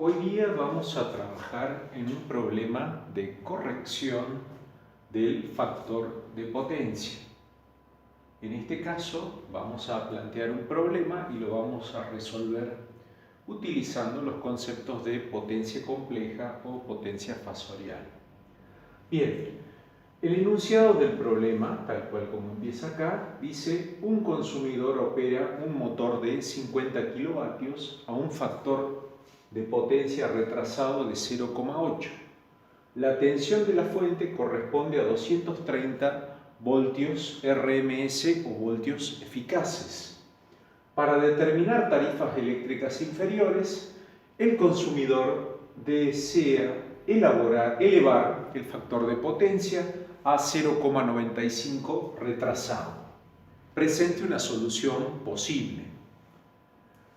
Hoy día vamos a trabajar en un problema de corrección del factor de potencia. En este caso vamos a plantear un problema y lo vamos a resolver utilizando los conceptos de potencia compleja o potencia fasorial. Bien, el enunciado del problema, tal cual como empieza acá, dice: un consumidor opera un motor de 50 kilovatios a un factor de potencia retrasado de 0,8. La tensión de la fuente corresponde a 230 voltios RMS o voltios eficaces. Para determinar tarifas eléctricas inferiores, el consumidor desea elevar el factor de potencia a 0,95 retrasado. Presente una solución posible.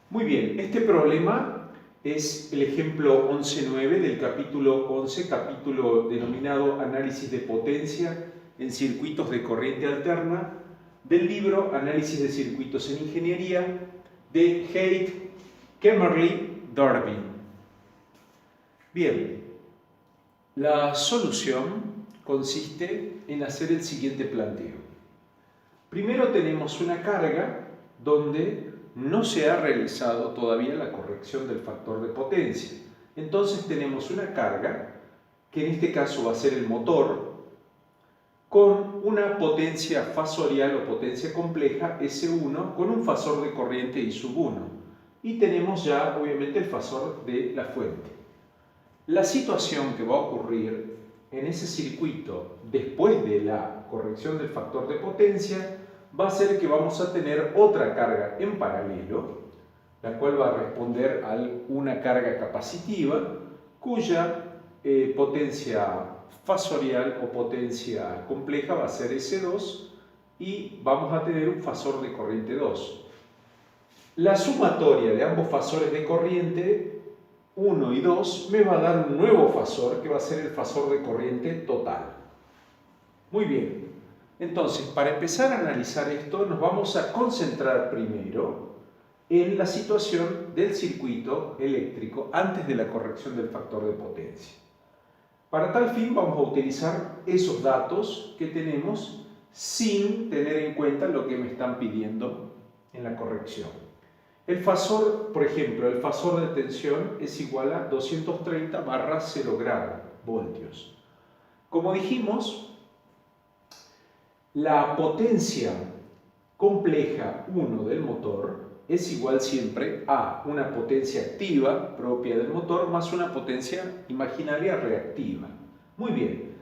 Muy bien, este problema es el ejemplo 11.9 del capítulo 11, capítulo denominado Análisis de potencia en circuitos de corriente alterna, del libro Análisis de circuitos en ingeniería de Haidt, Kemmerly, Durbin. Bien, la solución consiste en hacer el siguiente planteo. Primero tenemos una carga donde no se ha realizado todavía la corrección del factor de potencia. Entonces tenemos una carga, que en este caso va a ser el motor, con una potencia fasorial o potencia compleja S1 con un fasor de corriente I sub 1. Y tenemos ya obviamente el fasor de la fuente. La situación que va a ocurrir en ese circuito después de la corrección del factor de potencia va a ser que vamos a tener otra carga en paralelo, la cual va a responder a una carga capacitiva cuya potencia fasorial o potencia compleja va a ser S2 y vamos a tener un fasor de corriente 2. La sumatoria de ambos fasores de corriente 1 y 2 me va a dar un nuevo fasor que va a ser el fasor de corriente total. Muy bien. Entonces, para empezar a analizar esto, nos vamos a concentrar primero en la situación del circuito eléctrico antes de la corrección del factor de potencia. Para tal fin vamos a utilizar esos datos que tenemos sin tener en cuenta lo que me están pidiendo en la corrección. El fasor, por ejemplo, el fasor de tensión es igual a 230/0 voltios. Como dijimos, la potencia compleja 1 del motor es igual siempre a una potencia activa propia del motor más una potencia imaginaria reactiva. Muy bien,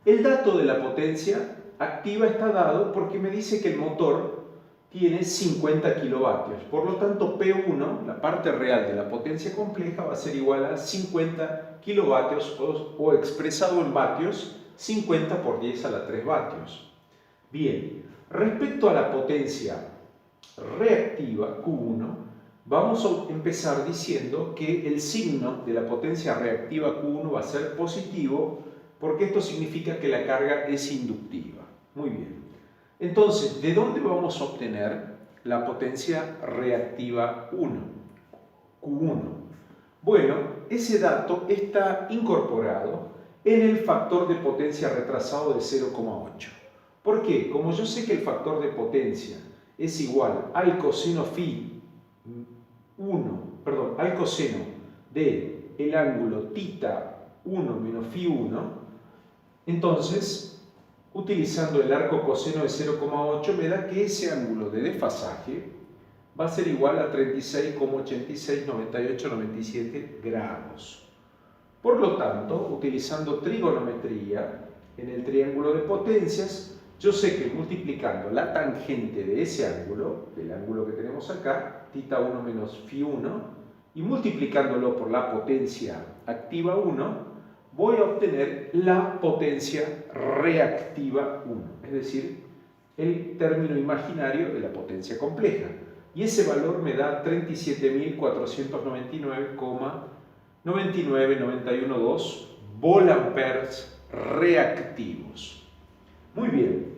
el dato de la potencia activa está dado porque me dice que el motor tiene 50 kilovatios. Por lo tanto, P1, la parte real de la potencia compleja, va a ser igual a 50 kilovatios o expresado en vatios, 50 por 10 a la 3 vatios. Bien, respecto a la potencia reactiva Q1, vamos a empezar diciendo que el signo de la potencia reactiva Q1 va a ser positivo porque esto significa que la carga es inductiva. Muy bien. Entonces, ¿de dónde vamos a obtener la potencia reactiva Q1? Bueno, ese dato está incorporado en el factor de potencia retrasado de 0,8. ¿Por qué? Como yo sé que el factor de potencia es igual al coseno al coseno del ángulo θ1 menos φ1, entonces, utilizando el arco coseno de 0,8 me da que ese ángulo de desfasaje va a ser igual a 36,869897 grados. Por lo tanto, utilizando trigonometría en el triángulo de potencias, yo sé que multiplicando la tangente de ese ángulo, del ángulo que tenemos acá, θ1 menos φ1, y multiplicándolo por la potencia activa 1, voy a obtener la potencia reactiva 1, es decir, el término imaginario de la potencia compleja. Y ese valor me da 37.499,99912 volamperes reactivos. Muy bien,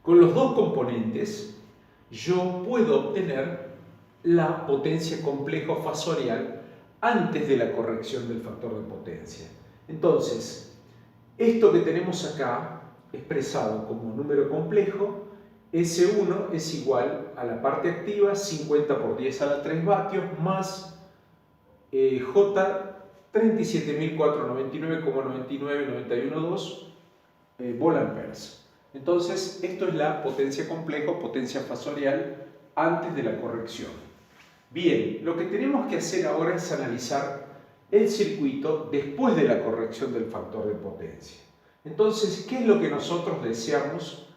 con los dos componentes yo puedo obtener la potencia compleja fasorial antes de la corrección del factor de potencia. Entonces, esto que tenemos acá, expresado como número complejo, S1 es igual a la parte activa, 50 por 10 a la 3 vatios, más J, 37.499,999112 volamperes. Entonces, esto es la potencia compleja, potencia fasorial, antes de la corrección. Bien, lo que tenemos que hacer ahora es analizar el circuito después de la corrección del factor de potencia. Entonces, ¿qué es lo que nosotros deseamos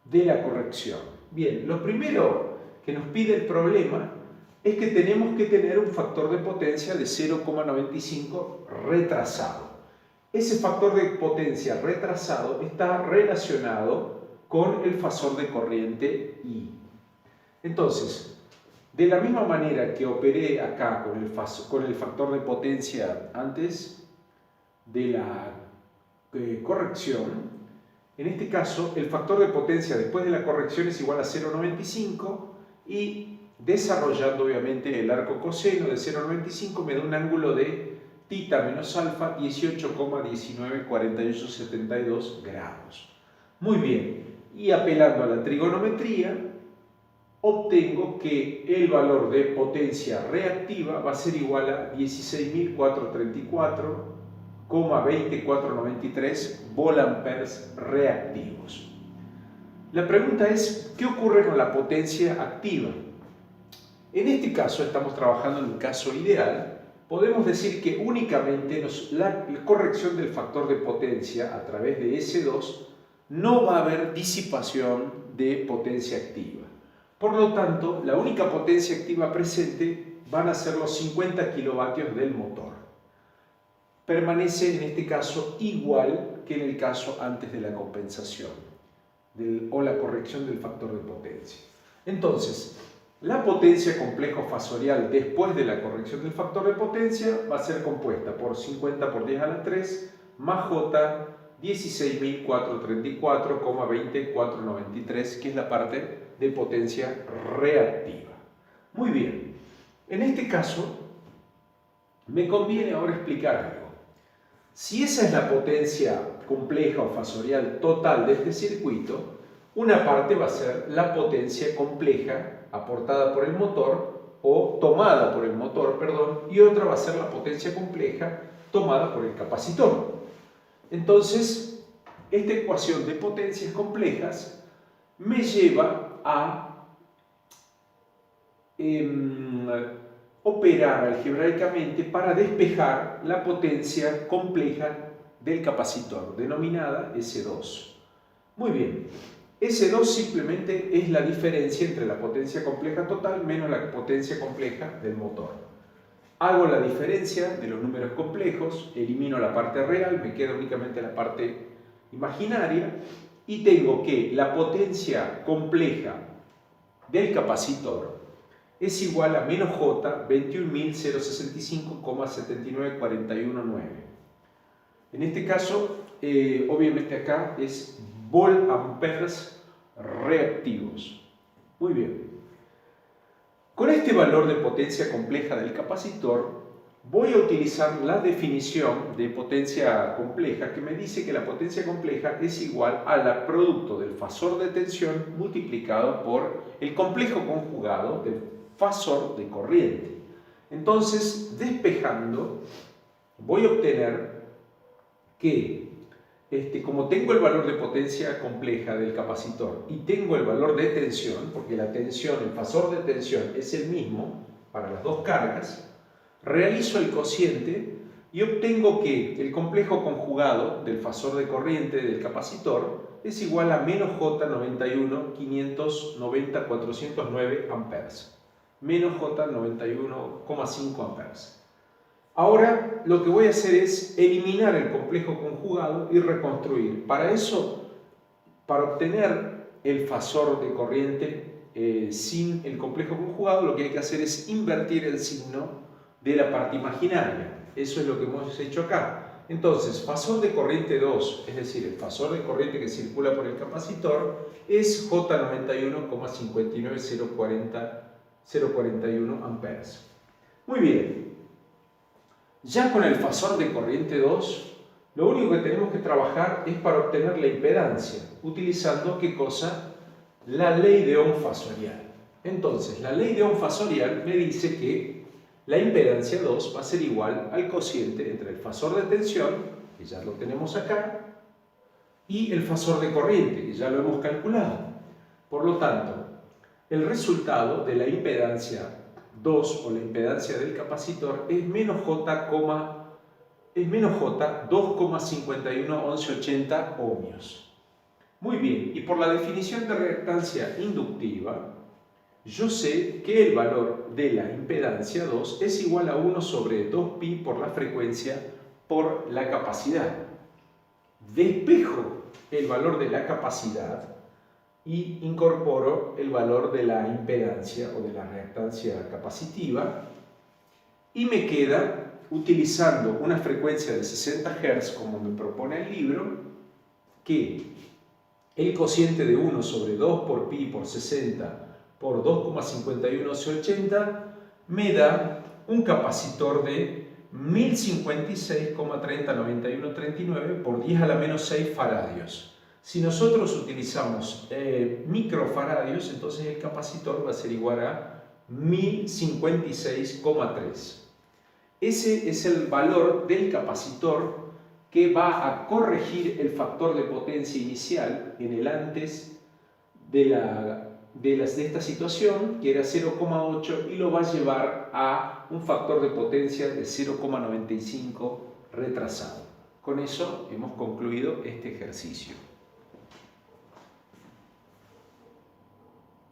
de la corrección? Bien, lo primero que nos pide el problema es que tenemos que tener un factor de potencia de 0,95 retrasado. Ese factor de potencia retrasado está relacionado con el fasor de corriente I. Entonces, de la misma manera que operé acá con el factor de potencia antes de la corrección, en este caso el factor de potencia después de la corrección es igual a 0,95 y desarrollando obviamente el arco coseno de 0,95 me da un ángulo de tita menos alfa 18,194872 grados. Muy bien, y apelando a la trigonometría, obtengo que el valor de potencia reactiva va a ser igual a 16.434,2493 volamperes reactivos. La pregunta es, ¿qué ocurre con la potencia activa? En este caso, estamos trabajando en un caso ideal, podemos decir que únicamente la corrección del factor de potencia a través de S2 no va a haber disipación de potencia activa. Por lo tanto, la única potencia activa presente van a ser los 50 kilovatios del motor. Permanece en este caso igual que en el caso antes de la compensación o la corrección del factor de potencia. Entonces, la potencia compleja fasorial después de la corrección del factor de potencia va a ser compuesta por 50 por 10 a la 3 más J 16.434,2493, que es la parte de potencia reactiva. Muy bien, en este caso me conviene ahora explicar algo. Si esa es la potencia compleja o fasorial total de este circuito, una parte va a ser la potencia compleja aportada por el motor o tomada por el motor, perdón, y otra va a ser la potencia compleja tomada por el capacitor. Entonces, esta ecuación de potencias complejas me lleva a operar algebraicamente para despejar la potencia compleja del capacitor, denominada S2. Muy bien, S2 simplemente es la diferencia entre la potencia compleja total menos la potencia compleja del motor. Hago la diferencia de los números complejos, elimino la parte real, me queda únicamente la parte imaginaria y tengo que la potencia compleja del capacitor es igual a menos J 21.065,79419. En este caso, obviamente acá es volamperes reactivos. Muy bien. Con este valor de potencia compleja del capacitor, voy a utilizar la definición de potencia compleja que me dice que la potencia compleja es igual al producto del fasor de tensión multiplicado por el complejo conjugado del fasor de corriente. Entonces, despejando, voy a obtener que como tengo el valor de potencia compleja del capacitor y tengo el valor de tensión, porque la tensión, el fasor de tensión es el mismo para las dos cargas, realizo el cociente y obtengo que el complejo conjugado del fasor de corriente del capacitor es igual a menos J 91.590.409 amperes, menos J 91,5 amperes. Ahora lo que voy a hacer es eliminar el complejo conjugado y reconstruir. Para eso, para obtener el fasor de corriente sin el complejo conjugado, lo que hay que hacer es invertir el signo de la parte imaginaria. Eso es lo que hemos hecho acá. Entonces, fasor de corriente 2, es decir, el fasor de corriente que circula por el capacitor, es J 91,59041 amperes. Muy bien. Ya con el fasor de corriente 2, lo único que tenemos que trabajar es para obtener la impedancia, utilizando ¿qué cosa? La ley de Ohm fasorial. Entonces, la ley de Ohm fasorial me dice que la impedancia 2 va a ser igual al cociente entre el fasor de tensión, que ya lo tenemos acá, y el fasor de corriente, que ya lo hemos calculado. Por lo tanto, el resultado de la impedancia 2 o la impedancia del capacitor es menos J 2,511180 ohmios. Muy bien, y por la definición de reactancia inductiva, yo sé que el valor de la impedancia 2 es igual a 1 sobre 2pi por la frecuencia por la capacidad. Despejo el valor de la capacidad y incorporo el valor de la impedancia o de la reactancia capacitiva y me queda, utilizando una frecuencia de 60 Hz como me propone el libro, que el cociente de 1 sobre 2 por pi por 60 por 2,5180 me da un capacitor de 1056,309139 por 10 a la menos 6 faradios. Si nosotros utilizamos microfaradios, entonces el capacitor va a ser igual a 1056,3. Ese es el valor del capacitor que va a corregir el factor de potencia inicial en el antes de esta situación, que era 0,8, y lo va a llevar a un factor de potencia de 0,95 retrasado. Con eso hemos concluido este ejercicio.